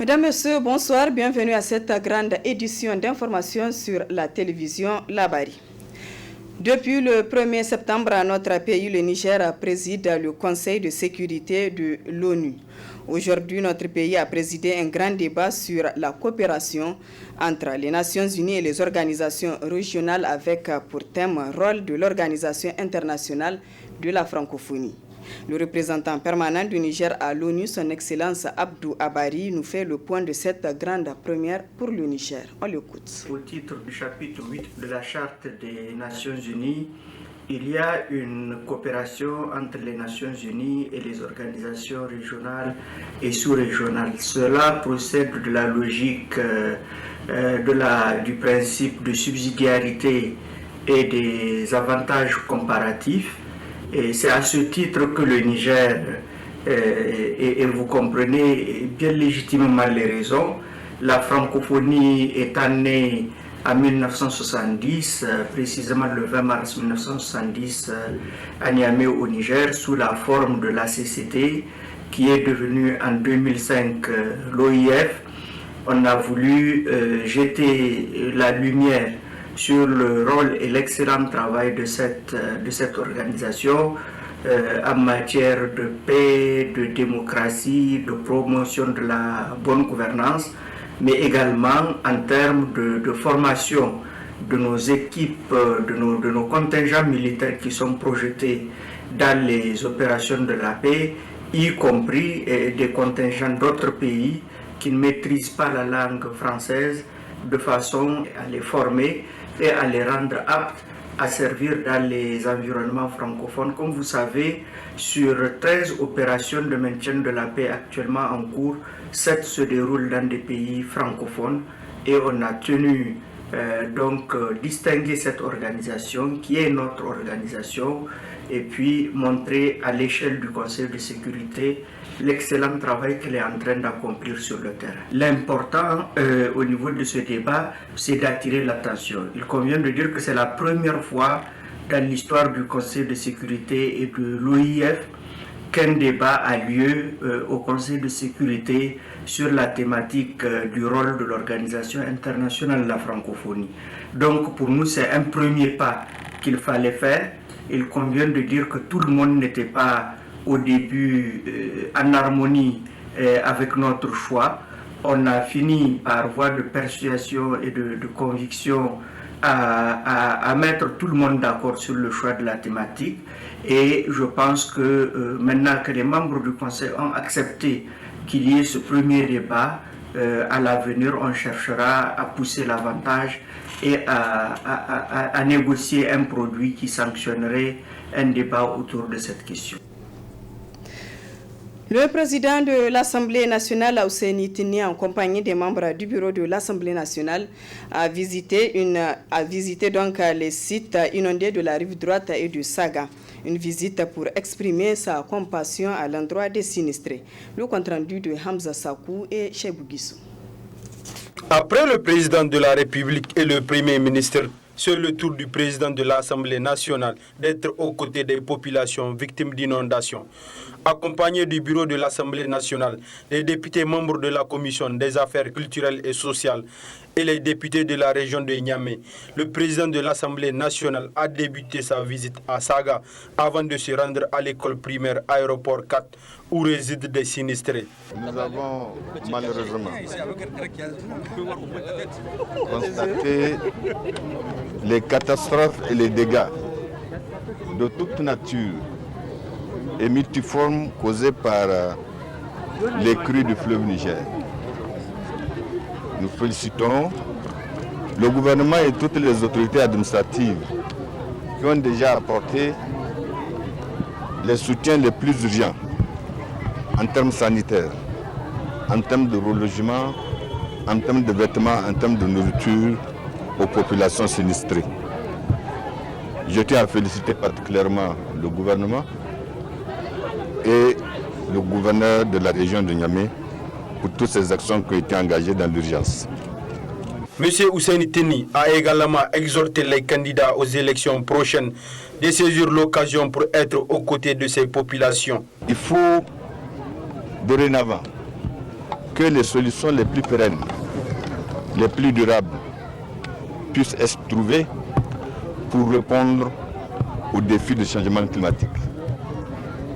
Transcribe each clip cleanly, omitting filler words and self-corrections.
Mesdames, Messieurs, bonsoir. Bienvenue à cette grande édition d'information sur la télévision Labari. Depuis le 1er septembre, notre pays, le Niger, préside le Conseil de sécurité de l'ONU. Aujourd'hui, notre pays a présidé un grand débat sur la coopération entre les Nations Unies et les organisations régionales avec pour thème « Rôle de l'Organisation internationale de la francophonie ». Le représentant permanent du Niger à l'ONU, son Excellence Abdou Abari, nous fait le point de cette grande première pour le Niger. On l'écoute. Au titre du chapitre 8 de la Charte des Nations Unies, il y a une coopération entre les Nations Unies et les organisations régionales et sous-régionales. Cela procède de la logique du principe de subsidiarité et des avantages comparatifs. Et c'est à ce titre que le Niger, et vous comprenez bien légitimement les raisons, la francophonie étant née en 1970, précisément le 20 mars 1970 à Niamey au Niger, sous la forme de l'ACCT, qui est devenue en 2005 l'OIF. On a voulu jeter la lumière sur le rôle et l'excellent travail de cette organisation en matière de paix, de démocratie, de promotion de la bonne gouvernance, mais également en termes de formation de nos équipes, de nos contingents militaires qui sont projetés dans les opérations de la paix, y compris des contingents d'autres pays qui ne maîtrisent pas la langue française, de façon à les former et à les rendre aptes à servir dans les environnements francophones. Comme vous savez, sur 13 opérations de maintien de la paix actuellement en cours, 7 se déroulent dans des pays francophones et on a tenu distinguer cette organisation qui est notre organisation et puis montrer à l'échelle du Conseil de sécurité l'excellent travail qu'elle est en train d'accomplir sur le terrain. L'important au niveau de ce débat, c'est d'attirer l'attention. Il convient de dire que c'est la première fois dans l'histoire du Conseil de sécurité et de l'OIF qu'un débat a lieu au Conseil de sécurité sur la thématique du rôle de l'Organisation internationale de la francophonie. Donc pour nous, c'est un premier pas qu'il fallait faire. Il convient de dire que tout le monde n'était pas au début en harmonie avec notre choix. On a fini par voie de persuasion et de conviction à mettre tout le monde d'accord sur le choix de la thématique. Et je pense que maintenant que les membres du Conseil ont accepté qu'il y ait ce premier débat, à l'avenir on cherchera à pousser l'avantage et à négocier un produit qui sanctionnerait un débat autour de cette question. Le président de l'Assemblée nationale, Ousseini Tini, en compagnie des membres du bureau de l'Assemblée nationale, a visité donc les sites inondés de la rive droite et du Saga. Une visite pour exprimer sa compassion à l'endroit des sinistrés. Le compte-rendu de Hamza Sakou et Chebou Guissou. Après le président de la République et le premier ministre, c'est le tour du président de l'Assemblée nationale d'être aux côtés des populations victimes d'inondations. Accompagné du bureau de l'Assemblée nationale, les députés membres de la Commission des affaires culturelles et sociales et les députés de la région de Niamey, le président de l'Assemblée nationale a débuté sa visite à Saga avant de se rendre à l'école primaire Aéroport 4 où résident des sinistrés. Nous avons malheureusement constaté les catastrophes et les dégâts de toute nature et multiformes causés par les crues du fleuve Niger. Nous félicitons le gouvernement et toutes les autorités administratives qui ont déjà apporté les soutiens les plus urgents en termes sanitaires, en termes de relogement, en termes de vêtements, en termes de nourriture aux populations sinistrées. Je tiens à féliciter particulièrement le gouvernement et le gouverneur de la région de Niamey pour toutes ces actions qui ont été engagées dans l'urgence. M. Ousseini Tini a également exhorté les candidats aux élections prochaines de saisir l'occasion pour être aux côtés de ces populations. Il faut dorénavant que les solutions les plus pérennes, les plus durables, puissent être trouvées pour répondre aux défis du changement climatique.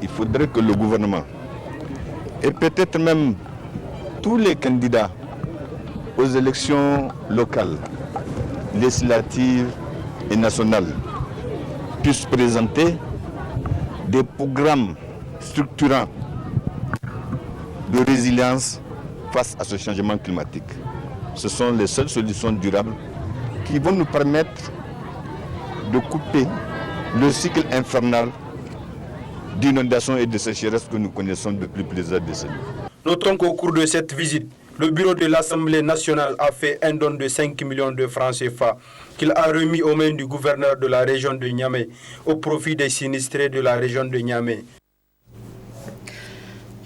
Il faudrait que le gouvernement et peut-être même tous les candidats aux élections locales, législatives et nationales puissent présenter des programmes structurants de résilience face à ce changement climatique. Ce sont les seules solutions durables qui vont nous permettre de couper le cycle infernal d'inondations et de sécheresse que nous connaissons depuis plusieurs décennies. Notons qu'au cours de cette visite, le bureau de l'Assemblée nationale a fait un don de 5 millions de francs CFA qu'il a remis aux mains du gouverneur de la région de Niamey au profit des sinistrés de la région de Niamey.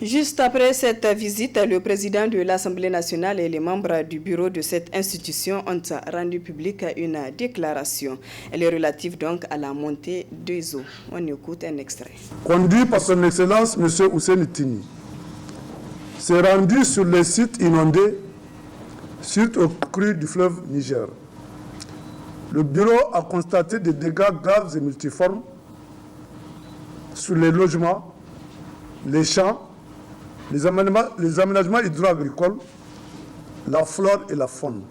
Juste après cette visite, le président de l'Assemblée nationale et les membres du bureau de cette institution ont rendu publique une déclaration. Elle est relative donc à la montée des eaux. On écoute un extrait. Conduit par son Excellence M. Hussein Tini, s'est rendu sur les sites inondés suite aux crues du fleuve Niger. Le bureau a constaté des dégâts graves et multiformes sur les logements, les champs, les aménagements hydro-agricoles, la flore et la faune.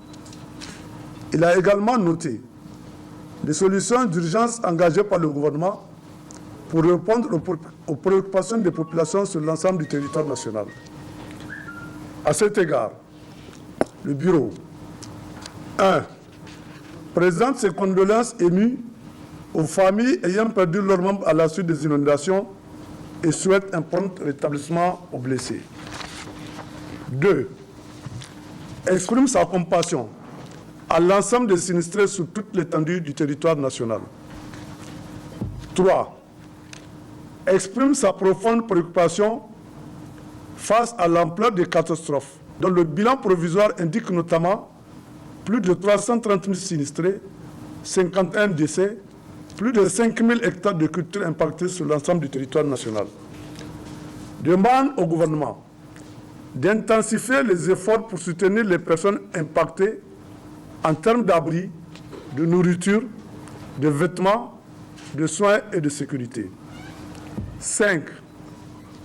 Il a également noté les solutions d'urgence engagées par le gouvernement pour répondre aux préoccupations des populations sur l'ensemble du territoire national. À cet égard, le bureau 1. présente ses condoléances émues aux familles ayant perdu leurs membres à la suite des inondations et souhaite un prompt rétablissement aux blessés. 2. Exprime sa compassion à l'ensemble des sinistrés sur toute l'étendue du territoire national. 3. Exprime sa profonde préoccupation face à l'ampleur des catastrophes, dont le bilan provisoire indique notamment plus de 330 000 sinistrés, 51 décès, plus de 5 000 hectares de cultures impactés sur l'ensemble du territoire national. Demande au gouvernement d'intensifier les efforts pour soutenir les personnes impactées en termes d'abri, de nourriture, de vêtements, de soins et de sécurité. 5.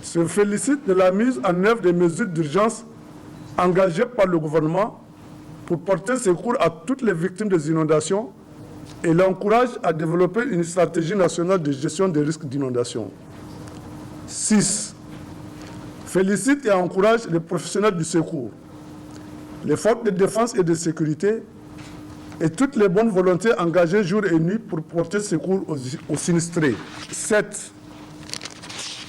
Se félicite de la mise en œuvre des mesures d'urgence engagées par le gouvernement pour porter secours à toutes les victimes des inondations et l'encourage à développer une stratégie nationale de gestion des risques d'inondation. 6. Félicite et encourage les professionnels du secours, les forces de défense et de sécurité et toutes les bonnes volontés engagées jour et nuit pour porter secours aux sinistrés. 7.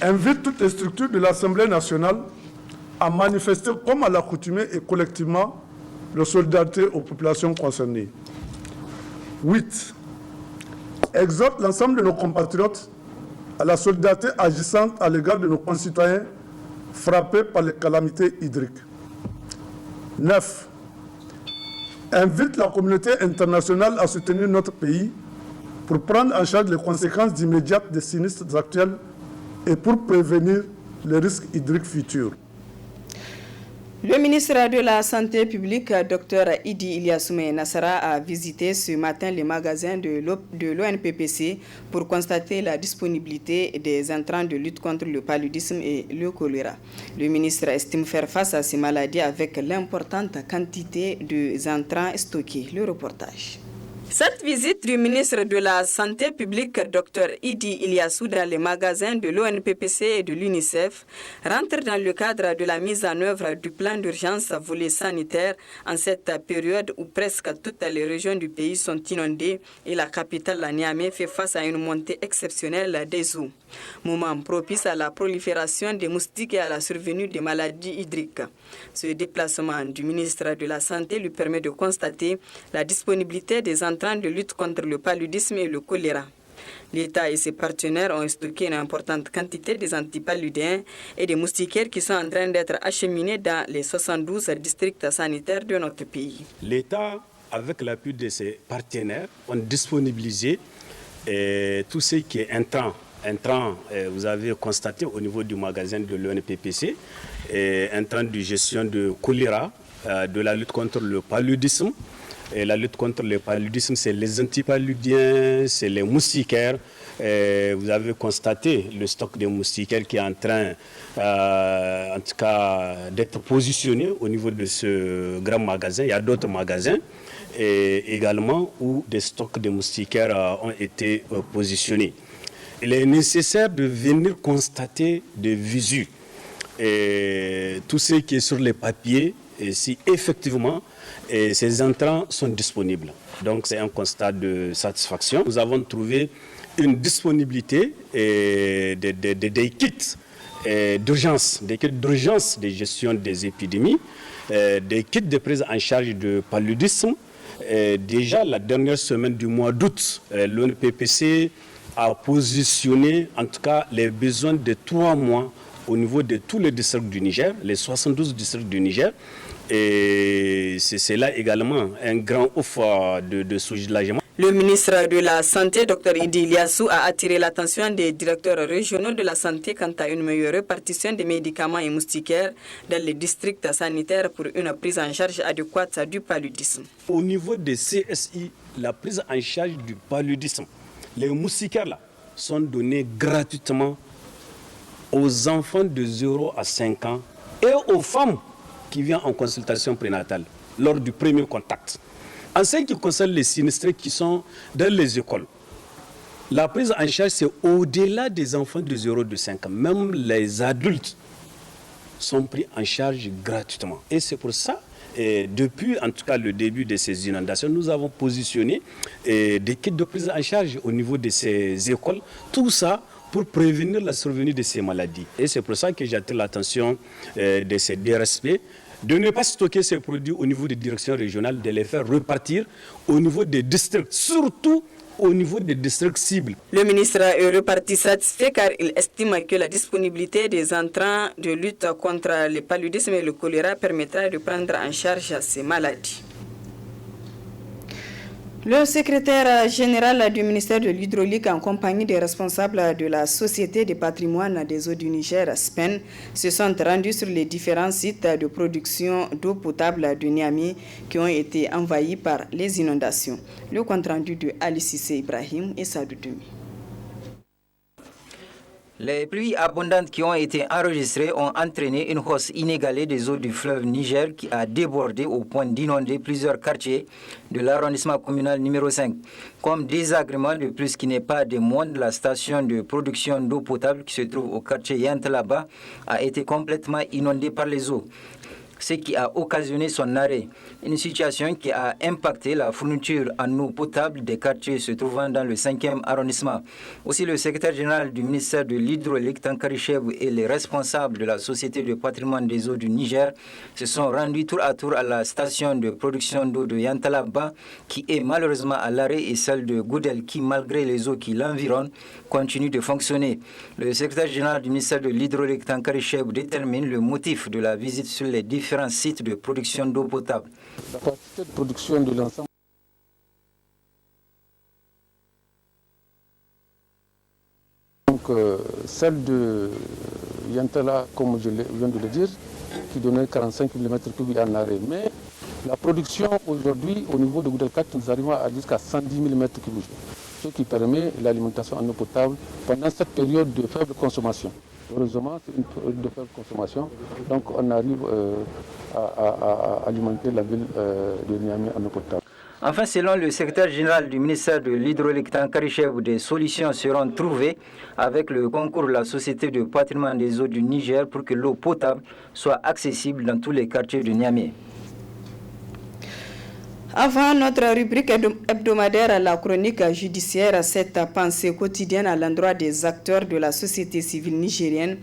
Invite toutes les structures de l'Assemblée nationale à manifester comme à l'accoutumée et collectivement leur solidarité aux populations concernées. 8. Exhorte l'ensemble de nos compatriotes à la solidarité agissante à l'égard de nos concitoyens frappés par les calamités hydriques. 9. Invite la communauté internationale à soutenir notre pays pour prendre en charge les conséquences immédiates des sinistres actuels et pour prévenir les risques hydriques futurs. Le ministre de la Santé publique, Dr Idi Ilyassoumé Nassara, a visité ce matin les magasins de l'ONPPC pour constater la disponibilité des intrants de lutte contre le paludisme et le choléra. Le ministre estime faire face à ces maladies avec l'importante quantité de intrants stockés. Le reportage. Cette visite du ministre de la Santé publique, Dr Idi Ilyassou, dans les magasins de l'ONPPC et de l'UNICEF, rentre dans le cadre de la mise en œuvre du plan d'urgence volet sanitaire en cette période où presque toutes les régions du pays sont inondées et la capitale, la Niamey, fait face à une montée exceptionnelle des eaux. Moment propice à la prolifération des moustiques et à la survenue des maladies hydriques. Ce déplacement du ministre de la Santé lui permet de constater la disponibilité des intrants de lutte contre le paludisme et le choléra. L'État et ses partenaires ont stocké une importante quantité des antipaludéens et des moustiquaires qui sont en train d'être acheminés dans les 72 districts sanitaires de notre pays. L'État, avec l'appui de ses partenaires, ont disponibilisé tout ce qui est intrant intrants, vous avez constaté au niveau du magasin de l'ONPPC, intrants de gestion de choléra, de la lutte contre le paludisme. Et la lutte contre le paludisme, c'est les antipaludiens, c'est les moustiquaires. Vous avez constaté le stock des moustiquaires qui est en train, en tout cas, d'être positionné au niveau de ce grand magasin. Il y a d'autres magasins également où des stocks de moustiquaires ont été positionnés. Il est nécessaire de venir constater de visu tout ce qui est sur les papiers, et si effectivement ces entrants sont disponibles. Donc c'est un constat de satisfaction. Nous avons trouvé une disponibilité des kits d'urgence, des kits d'urgence de gestion des épidémies, des kits de prise en charge de paludisme. Déjà la dernière semaine du mois d'août, l'ONPPC a positionné en tout cas les besoins de 3 mois au niveau de tous les districts du Niger, les 72 districts du Niger. Et c'est là également un grand offre de soulagement. Le ministre de la Santé, Dr Idi Iliassou, a attiré l'attention des directeurs régionaux de la santé quant à une meilleure répartition des médicaments et moustiquaires dans les districts sanitaires pour une prise en charge adéquate du paludisme. Au niveau des CSI, la prise en charge du paludisme, les moustiquaires là, sont donnés gratuitement aux enfants de 0 à 5 ans et aux femmes qui viennent en consultation prénatale lors du premier contact. En ce qui concerne les sinistrés qui sont dans les écoles, la prise en charge, c'est au-delà des enfants de 0 à 5 ans. Même les adultes sont pris en charge gratuitement. Et c'est pour ça, depuis en tout cas le début de ces inondations, nous avons positionné des kits de prise en charge au niveau de ces écoles. Tout ça pour prévenir la survenue de ces maladies. Et c'est pour ça que j'attire l'attention de ces DRSP de ne pas stocker ces produits au niveau des directions régionales, de les faire repartir au niveau des districts, surtout au niveau des districts cibles. Le ministre est reparti satisfait car il estime que la disponibilité des entrants de lutte contre le paludisme et le choléra permettra de prendre en charge ces maladies. Le secrétaire général du ministère de l'Hydraulique en compagnie des responsables de la Société des patrimoines des eaux du Niger, SPEN, se sont rendus sur les différents sites de production d'eau potable de Niamey qui ont été envahis par les inondations. Le compte-rendu de Ali Sissé Ibrahim et Sadou Dumi. Les pluies abondantes qui ont été enregistrées ont entraîné une hausse inégalée des eaux du fleuve Niger qui a débordé au point d'inonder plusieurs quartiers de l'arrondissement communal numéro 5. Comme désagrément de plus qui n'est pas des moindres, la station de production d'eau potable qui se trouve au quartier Yantalaba a été complètement inondée par les eaux, ce qui a occasionné son arrêt. Une situation qui a impacté la fourniture en eau potable des quartiers se trouvant dans le 5e arrondissement. Aussi, le secrétaire général du ministère de l'Hydraulique, Tankari Chebou, et les responsables de la Société de patrimoine des eaux du Niger se sont rendus tour à tour à la station de production d'eau de Yantalaba, qui est malheureusement à l'arrêt, et celle de Goudel, qui, malgré les eaux qui l'environnent, continue de fonctionner. Le secrétaire général du ministère de l'Hydraulique, Tankari Chebou, détermine le motif de la visite sur les différents sites de production d'eau potable. La capacité de production de l'ensemble celle de Yantala, comme je viens de le dire, qui donnait 45 mm3 en arrêt. Mais la production aujourd'hui, au niveau de Goudel 4, nous arrivons à jusqu'à 110 mm3, ce qui permet l'alimentation en eau potable pendant cette période de faible consommation. Heureusement, c'est une période de faible consommation, donc on arrive à alimenter la ville de Niamey en eau potable. Enfin, selon le secrétaire général du ministère de l'Hydraulique, Tankari Chebou, des solutions seront trouvées avec le concours de la Société de patrimoine des eaux du Niger pour que l'eau potable soit accessible dans tous les quartiers de Niamey. Avant notre rubrique hebdomadaire, la chronique judiciaire, cette pensée quotidienne à l'endroit des acteurs de la société civile nigérienne,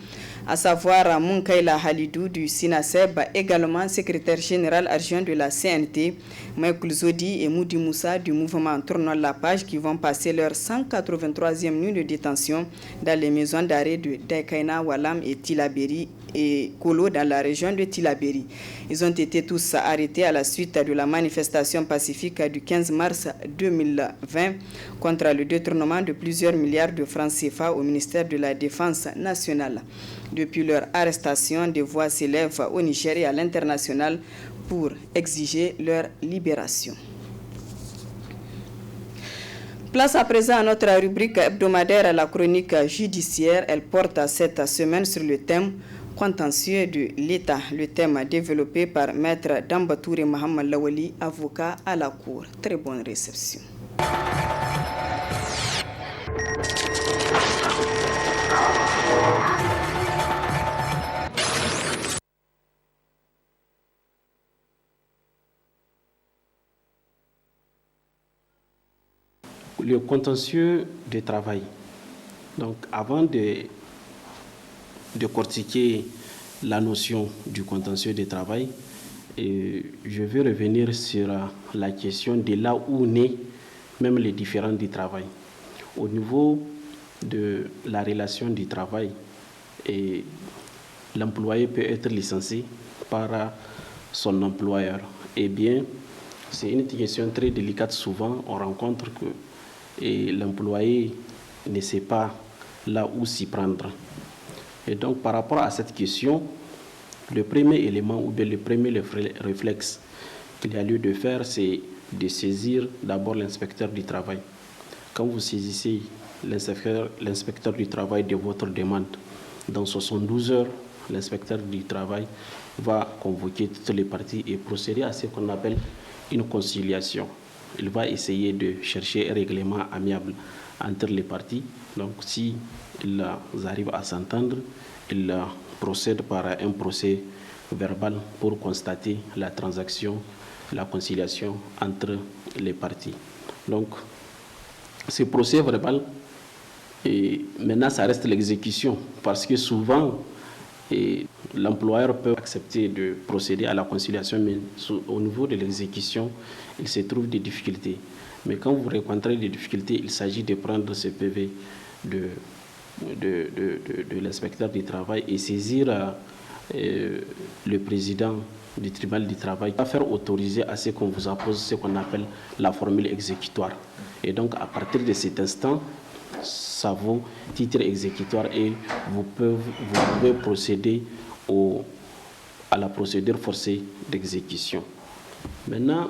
à savoir Munkaila Halidou du SINASEB, également secrétaire général adjoint de la CNT, Michael Zodi et Moudi Moussa du mouvement Tournons la page qui vont passer leur 183e nuit de détention dans les maisons d'arrêt de Daikaina, Walam et Tilaberi et Kolo dans la région de Tillabéri. Ils ont été tous arrêtés à la suite de la manifestation pacifique du 15 mars 2020 contre le détournement de plusieurs milliards de francs CFA au ministère de la Défense nationale. Depuis leur arrestation, des voix s'élèvent au Niger et à l'international pour exiger leur libération. Place à présent à notre rubrique hebdomadaire, la chronique judiciaire. Elle porte cette semaine sur le thème contentieux de l'État, le thème développé par Maître Dambatouré Mohamed Lawali, avocat à la Cour. Très bonne réception. Le contentieux du travail. Donc, avant de décortiquer la notion du contentieux du travail, je vais revenir sur la question de là où naît même les différends du travail. Au niveau de la relation du travail, l'employé peut être licencié par son employeur. Eh bien, c'est une question très délicate. Souvent, on rencontre que l'employé ne sait pas là où s'y prendre. Et donc, par rapport à cette question, le premier élément ou bien le premier réflexe qu'il y a lieu de faire, c'est de saisir d'abord l'inspecteur du travail. Quand vous saisissez l'inspecteur du travail de votre demande, dans 72 heures, l'inspecteur du travail va convoquer toutes les parties et procéder à ce qu'on appelle une conciliation. Il va essayer de chercher un règlement amiable entre les parties. Donc, si ils arrivent à s'entendre, il procède par un procès verbal pour constater la transaction, la conciliation entre les parties. Donc, ce procès verbal, maintenant, ça reste l'exécution, parce que souvent, l'employeur peut accepter de procéder à la conciliation, mais au niveau de l'exécution, il se trouve des difficultés. Mais quand vous rencontrez des difficultés, il s'agit de prendre ce PV de l'inspecteur du travail et saisir le président du tribunal du travail, à faire autoriser à ce qu'on vous impose ce qu'on appelle la formule exécutoire. Et donc, à partir de cet instant, ça vaut titre exécutoire et vous pouvez procéder à la procédure forcée d'exécution. Maintenant,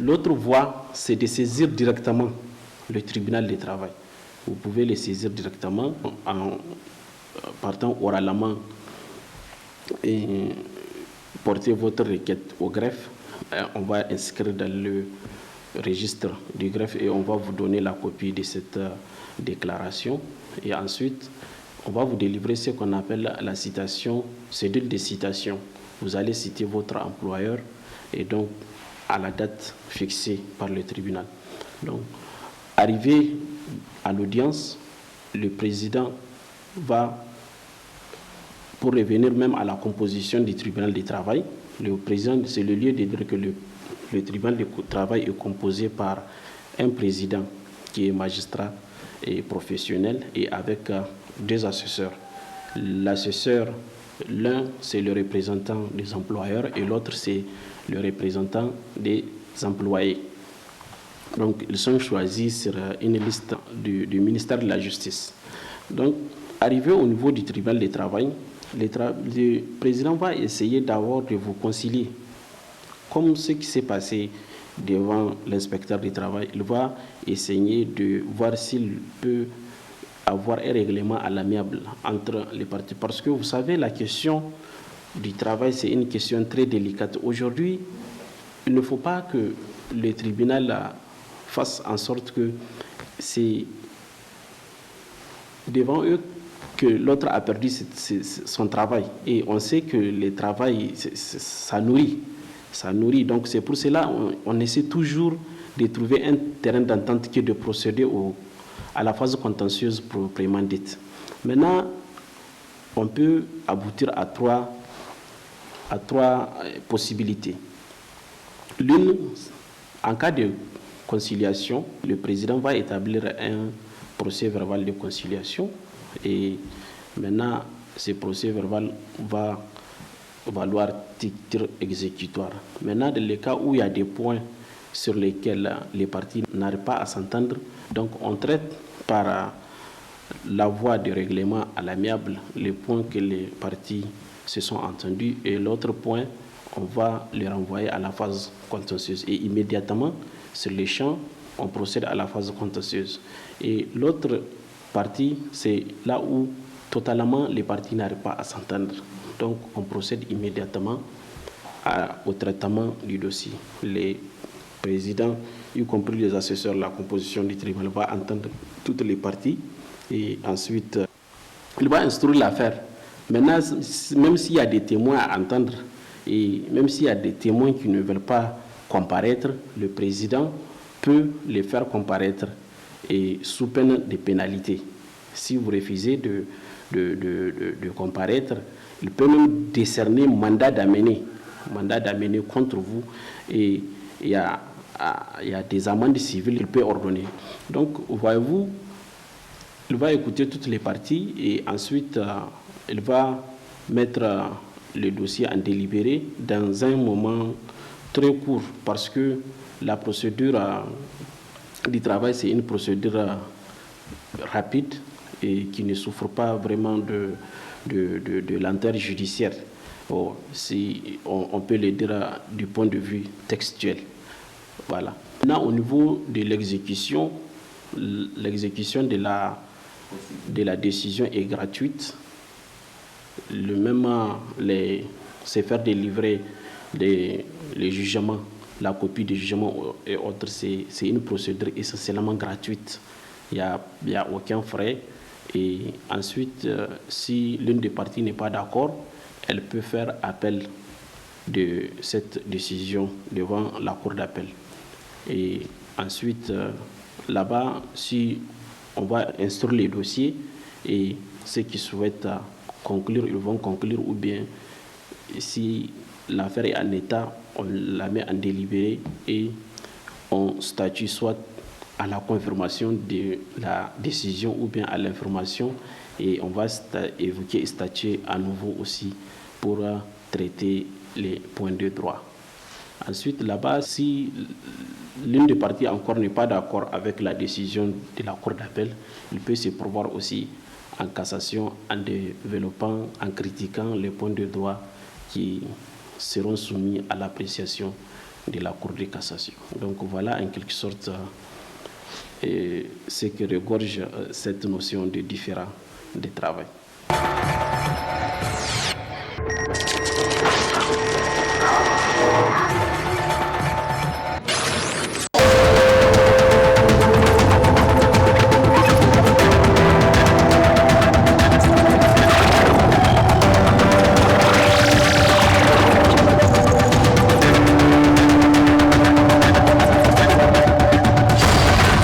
l'autre voie, c'est de saisir directement le tribunal du travail. Vous pouvez le saisir directement en partant oralement et porter votre requête au greffe. On va inscrire dans le registre du greffe et on va vous donner la copie de cette déclaration. Et ensuite, on va vous délivrer ce qu'on appelle la citation, cédule de citation. Vous allez citer votre employeur et donc à la date fixée par le tribunal. Donc, arrivé à l'audience, le président va, pour revenir même à la composition du tribunal du travail, le président, c'est le lieu de dire que le tribunal du travail est composé par un président qui est magistrat et professionnel et avec deux assesseurs. L'assesseur, l'un c'est le représentant des employeurs et l'autre c'est le représentant des employés. Donc ils sont choisis sur une liste du ministère de la Justice. Donc arrivé au niveau du tribunal du travail, le président va essayer d'abord de vous concilier. Comme ce qui s'est passé devant l'inspecteur du travail, il va essayer de voir s'il peut avoir un règlement à l'amiable entre les parties. Parce que vous savez, la question du travail, c'est une question très délicate. Aujourd'hui, il ne faut pas que le tribunal fasse en sorte que c'est devant eux que l'autre a perdu son travail. Et on sait que le travail, ça nourrit. Ça nourrit. Donc c'est pour cela on essaie toujours de trouver un terrain d'entente qui est de procéder à la phase contentieuse proprement dite. Maintenant, on peut aboutir à trois possibilités. L'une, en cas de conciliation, le président va établir un procès verbal de conciliation et maintenant ce procès verbal va valoir titre exécutoire. Maintenant, dans les cas où il y a des points sur lesquels les parties n'arrivent pas à s'entendre, donc on traite par la voie de règlement à l'amiable les points que les parties se sont entendus, et l'autre point, on va les renvoyer à la phase contentieuse. Et immédiatement, sur les champs, on procède à la phase contentieuse. Et l'autre partie, c'est là où totalement les parties n'arrivent pas à s'entendre. Donc, on procède immédiatement au traitement du dossier. Les présidents, y compris les assesseurs, la composition du tribunal va entendre toutes les parties et ensuite, il va instruire l'affaire. Maintenant, même s'il y a des témoins à entendre et même s'il y a des témoins qui ne veulent pas comparaître, le président peut les faire comparaître et sous peine de pénalité. Si vous refusez de comparaître, il peut même décerner mandat d'amener contre vous, et il y a des amendes civiles qu'il peut ordonner. Donc, voyez-vous, il va écouter toutes les parties et ensuite il va mettre le dossier en délibéré dans un moment très court, parce que la procédure du travail, c'est une procédure rapide et qui ne souffre pas vraiment de lenteur judiciaire. Si on peut le dire du point de vue textuel. Voilà. Maintenant, au niveau de l'exécution de la décision est gratuite. C'est faire délivrer les jugements, la copie des jugements et autres, c'est une procédure essentiellement gratuite. Il n'y a aucun frais. Et ensuite, si l'une des parties n'est pas d'accord, elle peut faire appel de cette décision devant la cour d'appel. Et ensuite, là-bas, si on va instruire les dossiers et ceux qui souhaitent conclure, ils vont conclure, ou bien si l'affaire est en état, on la met en délibéré et on statue soit à la confirmation de la décision ou bien à l'information, et on va évoquer et statuer à nouveau aussi pour traiter les points de droit. Ensuite, là-bas, si l'une des parties encore n'est pas d'accord avec la décision de la cour d'appel, il peut se pourvoir aussi en cassation, en développant, en critiquant les points de droit qui seront soumis à l'appréciation de la cour de cassation. Donc voilà en quelque sorte ce que regorge cette notion de différend de travail.